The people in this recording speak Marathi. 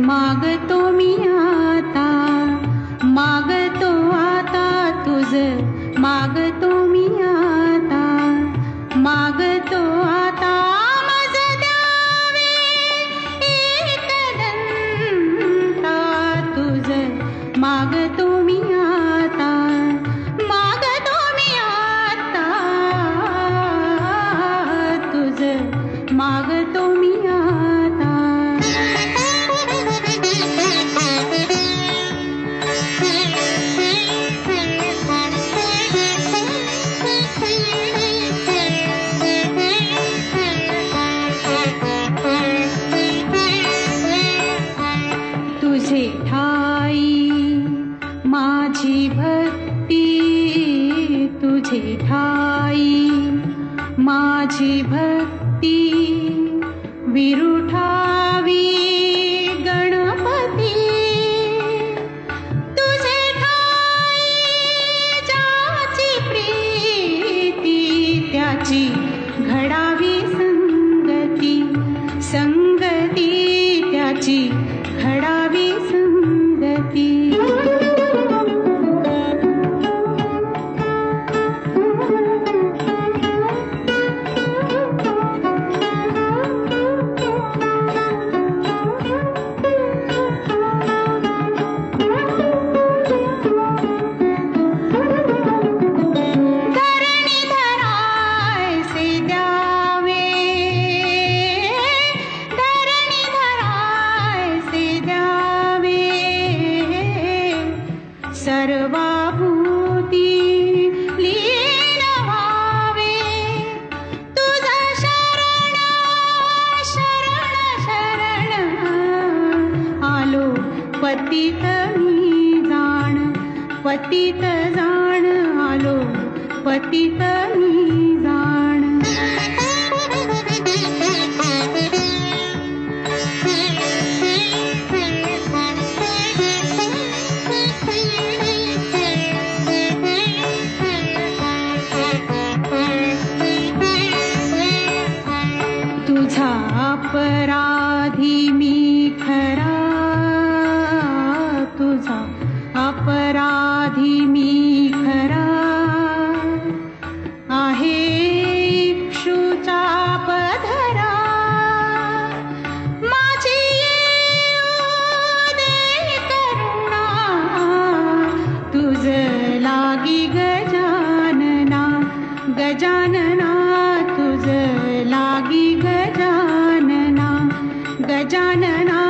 मागतो मी आता, मागतो आता तुझ, मागतो मी आता, मागतो आता मज द्यावे एकदंता तुझ, मागतो मी आता, मागतो मी आता तुझ, मागतो मी आता. तुझे ठाई माझी भक्ती, तुझे ठाई माझी भक्ती, विरुठावी गणपती. तुझे ठाई ज्याची प्रीती, त्याची घडावी संगती, संगती त्याची घडावी संगती. सर्वाभूती लीन व्हावे, तुझा शरण शरण शरण आलो पतित मी जाण, पतित जाण आलो पतित मी जाण. तुझा अपराधी मी खरा, तुझा अपराधी मी खरा, आहे इक्षुचा पधरा. माझी येऊ दे करुणा, तुझ लागी गजानना, गजानना तुझ लागी गजानना, गजानना.